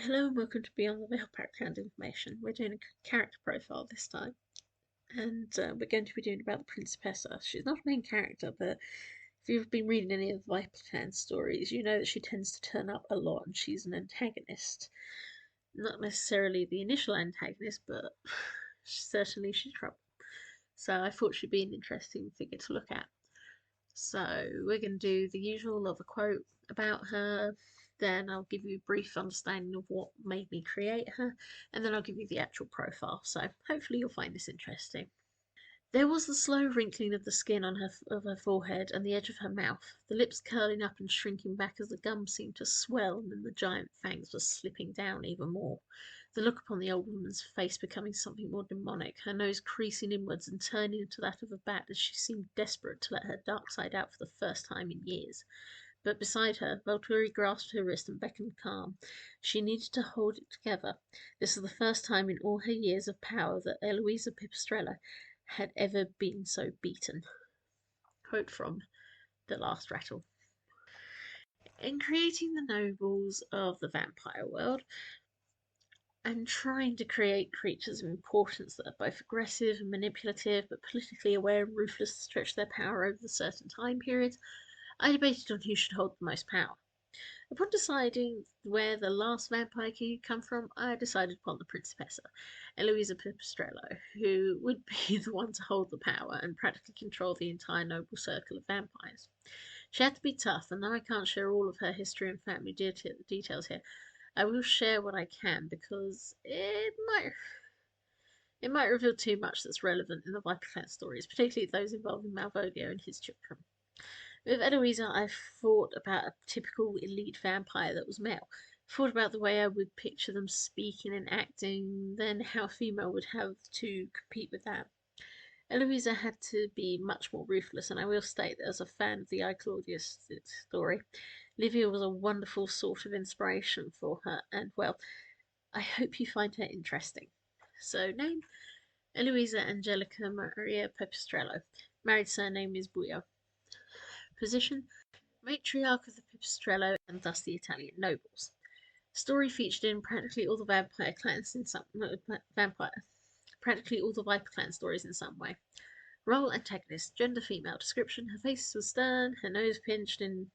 Hello and welcome to Beyond the Veil background information. We're doing a character profile this time, and we're going to be doing about the Principessa. She's not a main character, but if you've been reading any of the Viper Clan stories, you know that she tends to turn up a lot and she's an antagonist. Not necessarily the initial antagonist, but certainly she's trouble. So I thought she'd be an interesting figure to look at. So we're going to do the usual of a quote about her, then I'll give you a brief understanding of what made me create her, and then I'll give you the actual profile. So hopefully you'll find this interesting. There was the slow wrinkling of the skin on her forehead and the edge of her mouth, the lips curling up and shrinking back as the gums seemed to swell and then the giant fangs were slipping down even more. The look upon the old woman's face becoming something more demonic, her nose creasing inwards and turning into that of a bat as she seemed desperate to let her dark side out for the first time in years. But beside her, Valkyrie grasped her wrist and beckoned calm. She needed to hold it together. This was the first time in all her years of power that Eloisa Pipistrello had ever been so beaten. Quote from The Last Rattle. In creating the nobles of the vampire world, and trying to create creatures of importance that are both aggressive and manipulative, but politically aware and ruthless to stretch their power over certain time periods, I debated on who should hold the most power. Upon deciding where the last vampire king had come from, I decided upon the Principessa, Eloisa Pipistrello, who would be the one to hold the power and practically control the entire noble circle of vampires. She had to be tough, and though I can't share all of her history and family details here, I will share what I can because it might reveal too much that's relevant in the Viper Clan stories, particularly those involving Malvolio and his children. With Eloisa, I thought about a typical elite vampire that was male. Thought about the way I would picture them speaking and acting, then how a female would have to compete with that. Eloisa had to be much more ruthless, and I will state that as a fan of the I Claudius story, Livia was a wonderful sort of inspiration for her, and well, I hope you find her interesting. So, name Eloisa Angelica Maria Pipistrello. Married surname is Buio. Position matriarch of the Pipistrello and thus the Italian nobles. Story featured in practically all the vampire clans in some practically all the Viper clan stories in some way. Role antagonist, gender female. Description: her face was stern, her nose pinched in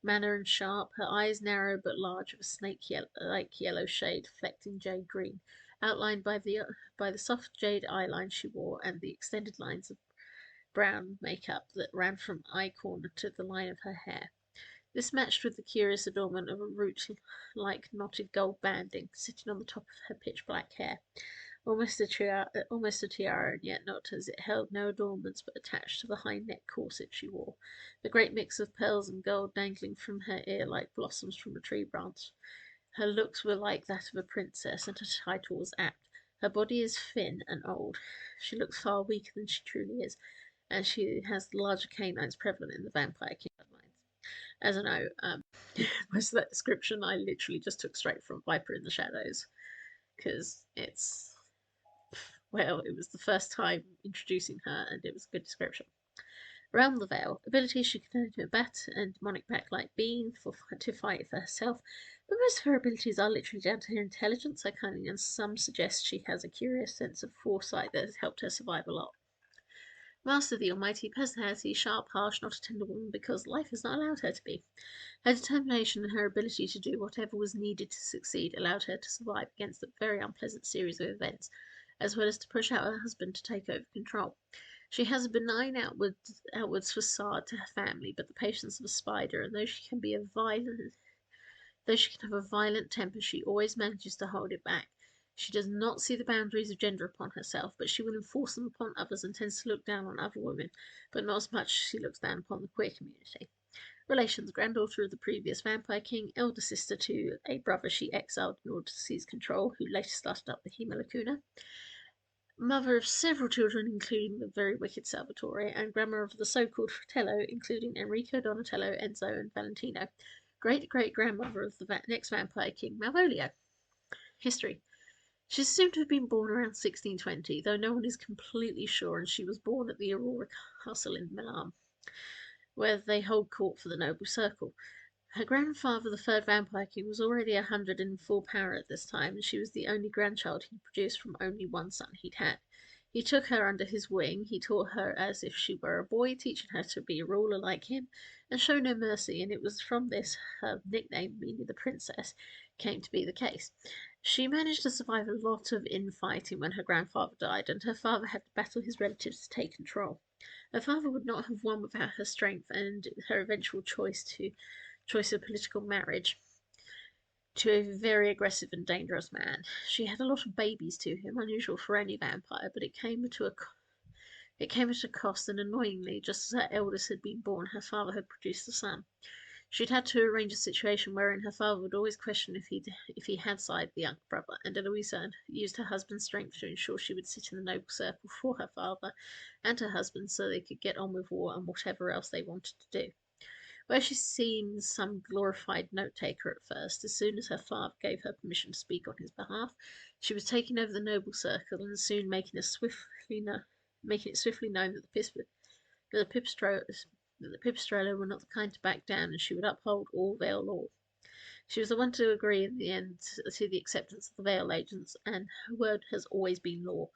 manner and sharp, her eyes narrow but large, of a snake-like yellow shade, flecked in jade green, outlined by the soft jade eyeline she wore and the extended lines of brown makeup that ran from eye corner to the line of her hair. This matched with the curious adornment of a root-like knotted gold banding sitting on the top of her pitch-black hair, almost a tiara, and yet not, as it held no adornments but attached to the high neck corset she wore, the great mix of pearls and gold dangling from her ear like blossoms from a tree branch. Her looks were like that of a princess, and her title was apt. Her body is thin and old. She looks far weaker than she truly is, and she has the larger canines prevalent in the vampire king bloodlines. As I know, most of that description I literally just took straight from Viper in the Shadows, because it was the first time introducing her, and it was a good description. Around the veil, abilities she can turn into a bat and demonic bat-like being to fight for herself, but most of her abilities are literally down to her intelligence, her cunning, and some suggest she has a curious sense of foresight that has helped her survive a lot. Master of the Almighty personality, sharp, harsh, not a tender woman because life has not allowed her to be. Her determination and her ability to do whatever was needed to succeed allowed her to survive against a very unpleasant series of events, as well as to push out her husband to take over control. She has a benign outwards facade to her family, but the patience of a spider, and though she can have a violent temper, she always manages to hold it back. She does not see the boundaries of gender upon herself, but she will enforce them upon others and tends to look down on other women, but not as much as she looks down upon the queer community. Relations: granddaughter of the previous vampire king, elder sister to a brother she exiled in order to seize control, who later started up the Hema Lacuna. Mother of several children, including the very wicked Salvatore, and grandmother of the so-called Fratello, including Enrico, Donatello, Enzo, and Valentino. Great-great-grandmother of the next vampire king, Malvolio. History: she is assumed to have been born around 1620, though no one is completely sure, and she was born at the Aurora Castle in Milan, where they hold court for the noble circle. Her grandfather, the third Vampire King, was already 100 in full power at this time, and she was the only grandchild he'd produced from only one son he'd had. He took her under his wing. He taught her as if she were a boy, teaching her to be a ruler like him and show no mercy, and it was from this her nickname, meaning the Princess, came to be the case. She managed to survive a lot of infighting when her grandfather died, and her father had to battle his relatives to take control. Her father would not have won without her strength and her eventual choice of political marriage to a very aggressive and dangerous man. She had a lot of babies to him, unusual for any vampire, but it came at a cost, and annoyingly, just as her eldest had been born, her father had produced a son. She'd had to arrange a situation wherein her father would always question if he had sided the younger brother, and Eloisa used her husband's strength to ensure she would sit in the noble circle for her father and her husband so they could get on with war and whatever else they wanted to do. Where she seemed some glorified note taker at first, as soon as her father gave her permission to speak on his behalf, she was taking over the noble circle and soon making it swiftly known that the Pipistrella were not the kind to back down, and she would uphold all Vale law. She was the one to agree in the end to the acceptance of the Vale agents, and her word has always been law.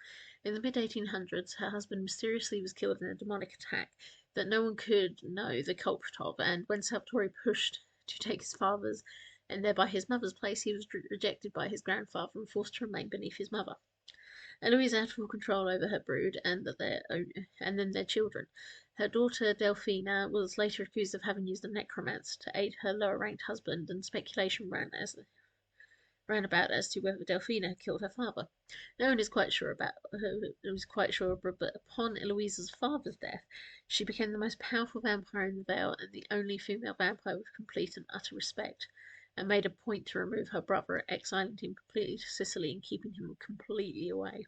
In the mid-1800s, her husband mysteriously was killed in a demonic attack that no one could know the culprit of, and when Salvatore pushed to take his father's and thereby his mother's place, he was rejected by his grandfather and forced to remain beneath his mother. Eloise had full control over her brood and then their children. Her daughter Delphina was later accused of having used a necromancer to aid her lower-ranked husband, and speculation ran about as to whether Delphina had killed her father. No one is quite sure but upon Eloise's father's death, she became the most powerful vampire in the Vale and the only female vampire with complete and utter respect, and made a point to remove her brother, exiling him completely to Sicily and keeping him completely away.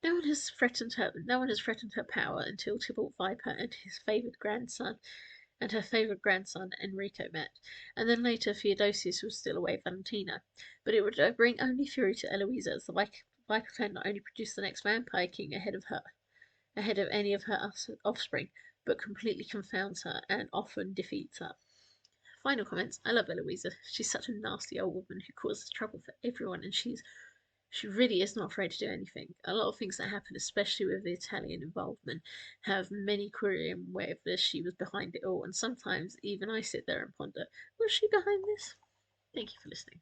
No one has threatened her power until Thibaut Viper and her favoured grandson Enrico met, and then later Theodosius was still away with Valentina. But it would bring only fury to Eloisa, as the Viper clan not only produced the next vampire king ahead of any of her offspring, but completely confounds her and often defeats her. Final comments. I love Eloisa. She's such a nasty old woman who causes trouble for everyone, and she really is not afraid to do anything. A lot of things that happen, especially with the Italian involvement, have many querying whether she was behind it all, and sometimes even I sit there and ponder, was she behind this? Thank you for listening.